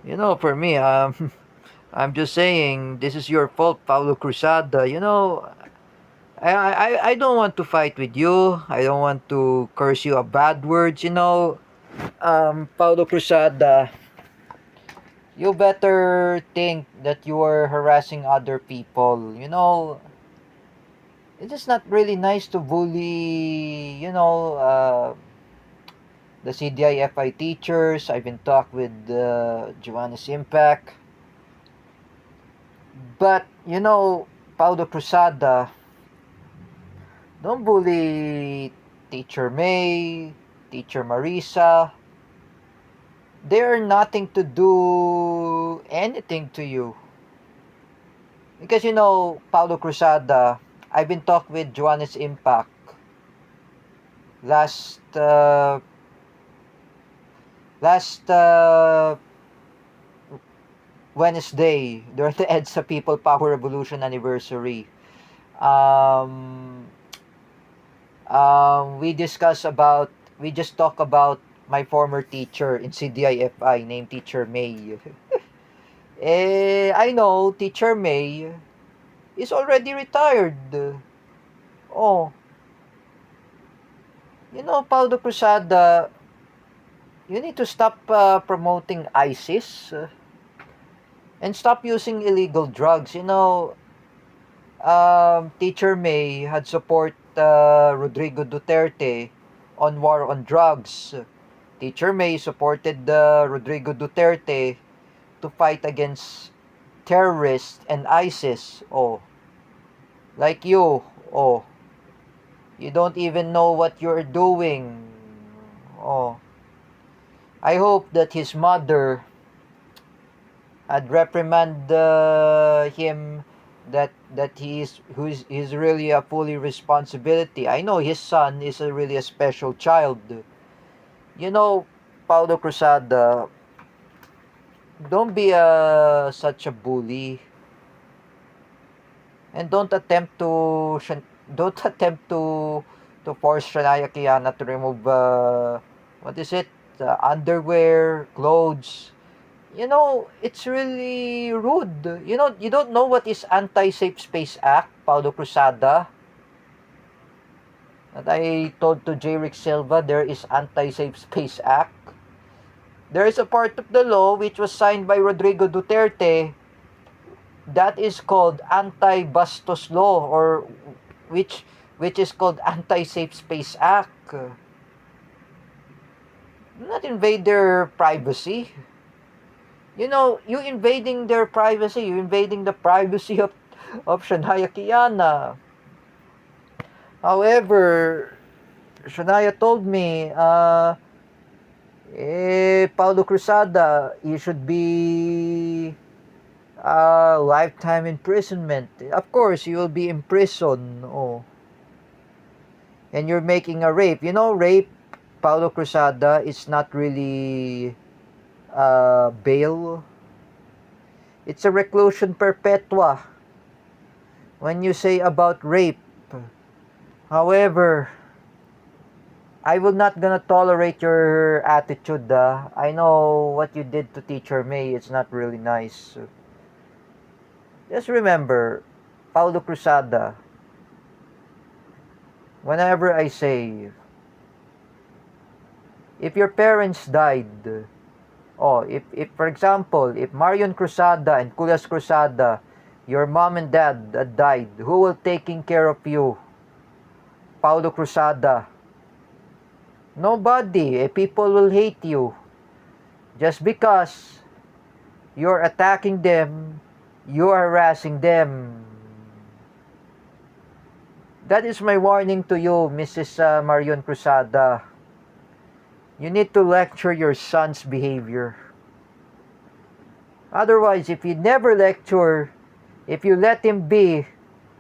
For me, I'm just saying this is your fault, Paulo Cruzada. I don't want to fight with you. I don't want to curse you a bad words. Paulo Cruzada, you better think that you are harassing other people. It is not really nice to bully. The CDIFI teachers. I've been talk with Joannes Impact. But, Paulo Cruzada, don't bully Teacher May, Teacher Marisa. They're nothing to do anything to you. Because, Paulo Cruzada, I've been talk with Joannes Impact last, last Wednesday during the EDSA People Power Revolution anniversary. Um, we just talk about my former teacher in CDIFI named Teacher May. I know Teacher May is already retired. Oh, Paulo Cruzada, you need to stop promoting ISIS and stop using illegal drugs. Teacher May had support Rodrigo Duterte on war on drugs. Teacher May supported Rodrigo Duterte to fight against terrorists and ISIS. Oh, like you. Oh, you don't even know what you're doing. Oh, I hope that his mother had reprimand him that he's really a fully responsibility. I know his son is really a special child. You know, Paulo Cruzada, don't be such a bully, and don't attempt to force Shania Kiana to remove what is it, underwear, clothes. It's really rude. You don't know what is Anti-Safe Space Act, Paulo Cruzada. That I told to J. Rick Silva, there is Anti-Safe Space Act. There is a part of the law which was signed by Rodrigo Duterte that is called Anti-Bastos Law, or which which is called Anti-Safe Space Act. Do not invade their privacy. You invading their privacy, you invading the privacy of Shania Kiana. However, Shania told me, Paulo Cruzada, you should be lifetime imprisonment. Of course, you will be in prison. Oh, and you're making a rape. Rape, Paulo Cruzada, is not really bail. It's a reclusion perpetua when you say about rape. However, I will not gonna tolerate your attitude. I know what you did to Teacher May. It's not really nice. Just remember, Paulo Cruzada, whenever I say, if your parents died, if for example, if Marion Cruzada and Culas Cruzada, your mom and dad died, who will taking care of you? Paulo Cruzada. Nobody. People will hate you just because you're attacking them, you're harassing them. That is my warning to you, Mrs. Marion Cruzada. You need to lecture your son's behavior. Otherwise, if you never lecture, if you let him be,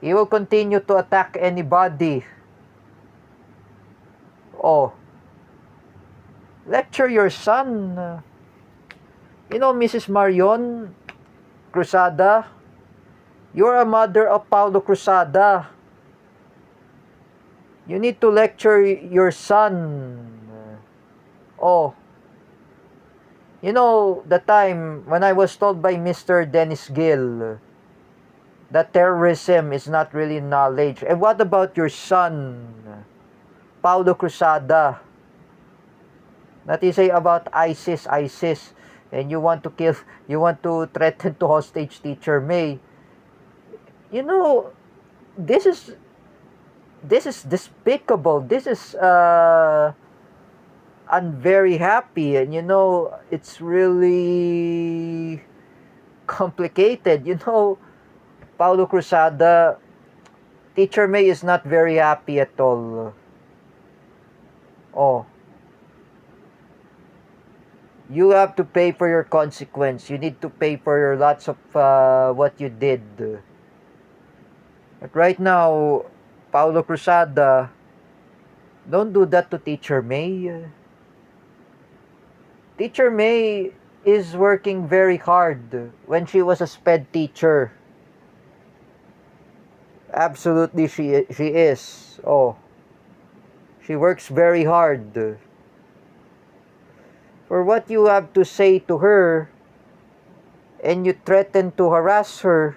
he will continue to attack anybody. Oh, lecture your son. Mrs. Marion Cruzada, you're a mother of Paulo Cruzada. You need to lecture your son. Oh, You know, the time when I was told by Mr. Dennis Gill that terrorism is not really knowledge. And what about your son, Paulo Cruzada? That you say about ISIS, and you want to kill, you want to threaten to hostage Teacher May. You know, this is this is despicable. This is I'm very happy, and you know, it's really complicated. You know, Paulo Cruzada, Teacher May is not very happy at all. Oh, you have to pay for your consequence. You need to pay for your lots of what you did. But right now, Paulo Cruzada, don't do that to Teacher May. Teacher May is working very hard when she was a SPED teacher. Absolutely, she is. Oh, she works very hard. For what you have to say to her, and you threaten to harass her,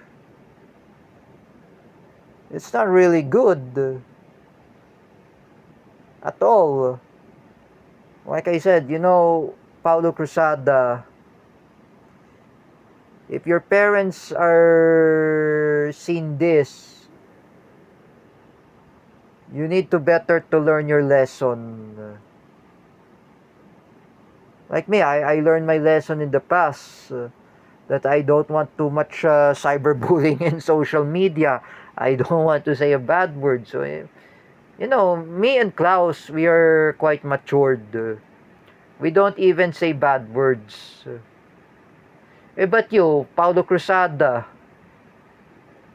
it's not really good at all. Like I said, you know, Paulo Cruzada, if your parents are seeing this, you need to better to learn your lesson. Like me, I learned my lesson in the past, that I don't want too much cyberbullying in social media. I don't want to say a bad word. So, you know, me and Klaus, we are quite matured. We don't even say bad words. But you, Paulo Cruzada,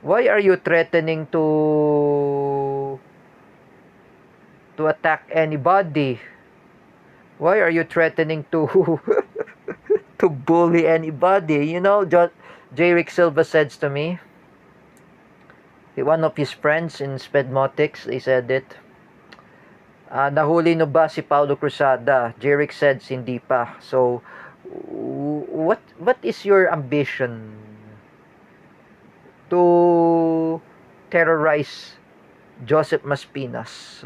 why are you threatening to attack anybody? Why are you threatening to to bully anybody? You know, Jerick Silva says to me, one of his friends in Spedmotics, they said it. Nahuli no ba si Paulo Cruzada? Jerick said hindi pa. So, what is your ambition to terrorize Joseph Maspinas?